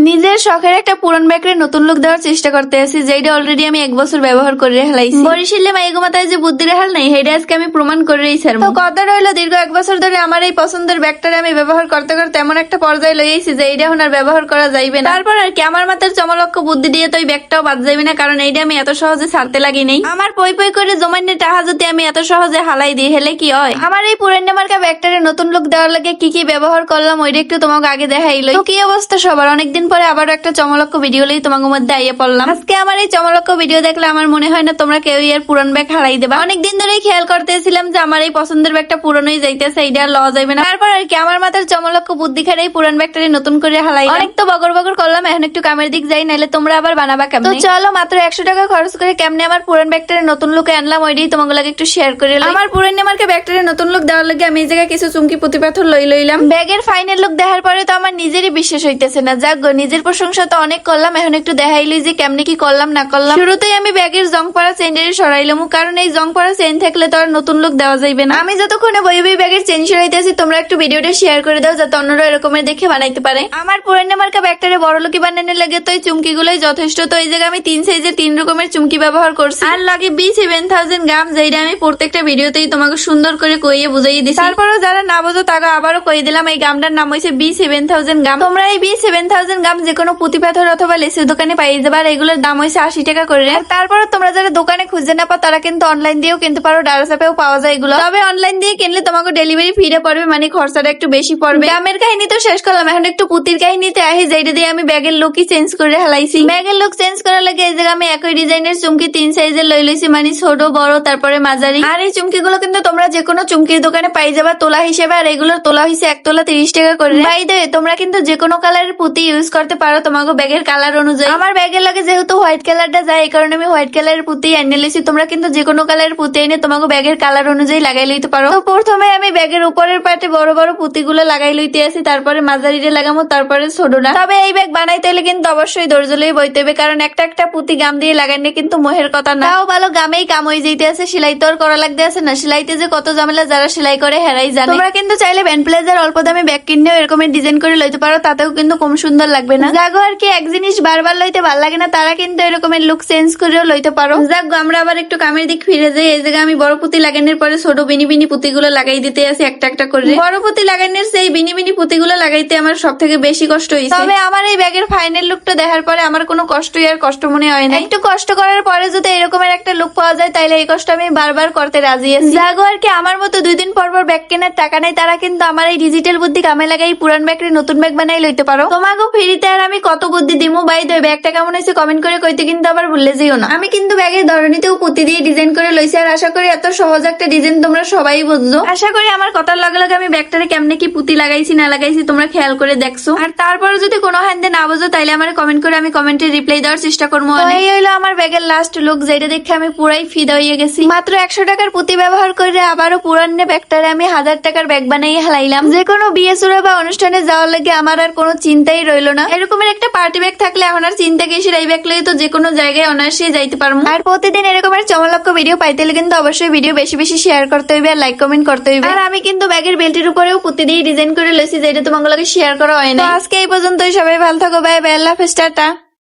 নিজের শখের একটা পুরান ব্যাগরে নতুন লুক দেওয়ার চেষ্টা করতে আছি, যেটা অলরেডি আমি 1 বছর ব্যবহার করে হেলাইছি। বরিশালে মাইগো মাথায় যে বুদ্ধির হাল নাই, সেটা আজকে আমি প্রমাণ করে ছাড়বো। তো কথা রইলো, দীর্ঘ 1 বছর ধরে আমার এই পছন্দের ব্যাগটারে আমি ব্যবহার করতে করতে এমন একটা পর্যায়ে লইয়াছি যে এইটা এখন আর ব্যবহার করা যাইবে না। তারপর আর কি আমার মাথার চমলক্ষ বুদ্ধি দিয়ে তো এই ব্যাগটাও বাদ যাইবে না, কারণ এইটা আমি এত সহজে ছাড়তে লাগি নাই। আমার পই পই করে জমাইনে টাহা যদি আমি এত সহজে হালাই দিই, হেলে কি হয়? আমার এই পুরান মার্কা ব্যাগটারে নতুন লুক দেওয়ার লাগে কি কি ব্যবহার করলাম ওইটা একটু তোমাকে আগে দেখাইলো। তো কি অবস্থা সবার? অনেকদিন পরে আবার একটা চমলক্ষ ভিডিও লই তোমাদের মধ্যে আইয়া পড়লাম। আজকে আমার এই চমলক্ষ ভিডিও দেখলে আমার মনে হয় না তোমরা কেউ এর পুরান ব্যাগ হারাই দেবা। অনেকদিন ধরেই খেয়াল করতেছিলাম যে আমার এই পছন্দের ব্যাগটা পুরনোই যাইতেছে, এইটা আর লওয়া যাইবে না। তারপর আর কি আমার মাথার চমলক্ষ বুদ্ধি খারে এই পুরান ব্যাগটারে নতুন করে হালাই। অনেক তো বগর বগর করলাম, এখন একটু কামের দিক যাই, নাইলে তোমরা আবার বানাবা কেমনে? তো চলো, মাত্র 100 টাকা খরচ করে কেমনে আমার পুরান ব্যাগটারে নতুন লুকে আনলাম ওইটাই তোমাদের লাগে একটু শেয়ার করে লই। আমার পুরান মার্কা ব্যাগটারে নতুন লুক দেওয়ার লাগে আমি এই জায়গায় কিছু চুমকি পুঁতি পাথর লইলাম। ব্যাগের ফাইনাল লুক দেখার পরে তো আমার নিজেরই বিশ্বাস হইতেছে না। যাক গো, নিজের প্রশংসা তো অনেক করলাম, এখন একটু দেখাইলি যে কেমনে কি করলাম না করলাম। শুরুতেই আমি ব্যাগের জং পড়া চেনটারে সরাইলাম, কারণ এই জং পড়া চেন থাকলে তো আর নতুন লুক দেওয়া যাইবে না। আমি যতক্ষণে বই ব্যাগের চেন সরাইতেছি, তোমরা একটু ভিডিওটা শেয়ার করে দাও যাতে অন্যরা এরকমের দেখে বানাইতে পারে। আমার পুরান মার্কা ব্যাগটারে বড় লুকি বানানোর লাগে তো এই চুমকি গুলোই যথেষ্ট। তো এই জায়গায় আমি 3 সাইজের 3 রকমের চুমকি ব্যবহার করছি, আর লাগে B7000 গ্রাম, যেটা আমি প্রত্যেকটা ভিডিওতেই তোমাকে সুন্দর করে কইয়ে বুঝাই দিছি। তারপরে যারা না বোঝো তারা আবারও কই দিলাম, এই গামটার নাম হইছে B7000 গ্রাম। তোমরা এই B7000 গ্রাম যে কোনো পুঁতি পাথর অথবা লেসের দোকানে পাই যাবে, আর এগুলোর দাম হইছে 80 টাকা করে। তারপরে তোমরা যারা দোকানে খুঁজে না পাও তারা কিন্তু অনলাইন দিয়েও কিনতে পারো, ডারাসাপেও পাওয়া যায় এগুলো। তবে অনলাইন দিয়ে কিনলে তোমাকে ডেলিভারি ফিরে পড়বে, মানে খরচাটা একটু বেশি পড়বে। দামের কাহিনী তো শেষ করলাম, এখন একটু পুঁতির কাহিনীতে আহি, যেটা দিয়ে আমি ব্যাগের লুকই চেঞ্জ করে হেলাইছি। ব্যাগের লুক চেঞ্জ করার লাগে এই জায়গায় আমি একই ডিজাইনের চুমকি 3 সাইজের লইছি, মানে ছোট বড় তারপরে মাঝারি। আর এই চুমকি গুলো কিন্তু তোমরা যে কোনো চুমকির দোকানে পাই যাবা তোলা হিসেবে, আর এগুলোর তোলা হইছে 1 তোলা 30 টাকা করে। বাই দ্য ওয়ে, তোমরা কিন্তু যে কোনো কালারের পুঁতি ইউজ করতে পারো তোমাকে ব্যাগের কালার অনুযায়ী। আমার ব্যাগের লাগে যেহেতু হোয়াইট কালারটা যায়, এই কারণে আমি হোয়াইট কালারের পুঁতি এনে লইছি। তোমরা কিন্তু যে কোনো কালারের পুঁতি এনে তোমাকে ব্যাগের কালার অনুযায়ী লাগাই লইতে পারো। তো প্রথমে আমি ব্যাগের উপরের পার্টে বড় বড় পুঁতিগুলো লাগাই লইতে আসি, তারপরে মাঝারিতে লাগামো, তারপরে ছোটটা। তবে এই ব্যাগ বানাইতে হলে কিন্তু অবশ্যই ধৈর্য লই বইতে হবে, কারণ একটা একটা পুঁতি গাম দিয়ে লাগাইলে কিন্তু মোহের কথা না। তাও ভালো গামেই কাম হয়ে যেতে আছে, সেলাই তো আর করা লাগতে আছে না। সেলাইতে যে কত ঝামেলা যারা সেলাই করে হেরাই জানে। তোমরা কিন্তু চাইলে ব্যান্ড প্লেজার অল্প দামে ব্যাগ কিনেও এরকমের ডিজাইন করে লইতে পারো, তাতেও কিন্তু কম সুন্দর লাগবে না। যাগো আর কি এক জিনিস বারবার লইতে ভালো লাগে না, তারা কিন্তু এরকমের লুক চেঞ্জ করেও লইতে পারো। যাক, আমরা আবার একটু কামের দিক ফিরে যাই। এই জায়গায় আমি বড় পুঁতি লাগানোর পরে ছোট বিনি বিনি পুঁতিগুলো লাগাই দিতে আসি একটা একটা করে। বড় পুঁতি লাগানোর সেই বিনি বিনি পুঁতিগুলো লাগাইতে আমার সব থেকে বেশি কষ্ট হয়েছে। তবে আমার এই ব্যাগের ফাইনাল লুকটা দেখার পরে আমার কোনো কষ্টই আর কষ্ট মনে হয় না। একটু কষ্ট করার পরে যদি এরকমের একটা লুক পাওয়া যায়, তাইলে এই কষ্ট আমি বারবার করতে রাজি আছি। যাগো আর কি আমার মতো 2 দিন পর পর ব্যাগ কেনার টাকা নাই, তারা কিন্তু আমার এই ডিজিটাল বুদ্ধি কামে লাগাই পুরান ব্যাগরে নতুন ব্যাগ বানাই লইতে পারো। তোমাকে ফ্রিতে আর আমি কত বুদ্ধি দিমু। বাই দ্য ওয়ে, ব্যাগটা কেমন হয়েছে কমেন্ট করে কইতে কিন্তু আবার ভুলে যেও না। আমি কিন্তু ব্যাগের ধরনীতেও পুঁতি দিয়ে ডিজাইন করে লইছি, আর আশা করি এত সহজ একটা ডিজাইন তোমরা সবাই বুঝছো। আশা করি আমার কথার লগে লগে আমি ব্যাগটারে কেমনে কি পুঁতি লাগাইছি না লাগাইছি তোমরা খেয়াল করে দেখছো। আর তারপরে যদি কোনো হ্যান্ডে না বুঝো তাইলে আমার কমেন্ট করে আমি কমেন্টে রিপ্লাই দেওয়ার চেষ্টা করবো। এই হইলো আমার ব্যাগের লাস্ট লুক, যেটা দেখে আমি পুরাই ফিদা হয়ে গেছি। মাত্র 100 টাকার পুঁতি ব্যবহার করে আবারও পুরান ব্যাগটারে আমি 1000 টাকার ব্যাগ বানাইয়ে হেলাইলাম। যে কোনো বিয়ে সুরা বা অনুষ্ঠানে যাওয়ার লাগে আমার আর কোনো চিন্তাই রইলো না। এরকমের একটা পার্টি ব্যাগ থাকলে এখন আর চিন্তা কিসের, এই ব্যাগ লইয়ে তো যে কোনো জায়গায় অনায়াসে যাইতে পারবো। আর প্রতিদিন এরকমের চমলক্ষ ভিডিও পাইতে হলে কিন্তু অবশ্যই ভিডিও বেশি বেশি শেয়ার করতে হইবে, আর লাইক কমেন্ট করতে হইবে। আর আমি কিন্তু ব্যাগের বেল্টের উপরেও পুঁতি দিয়ে ডিজাইন করে লইছি, যেটা তোমাকে শেয়ার করা হয় না। আজকে এই পর্যন্তই, সবাই ভালো থাকো, বাই বাই, আল্লাহ হাফেজ, টাটা।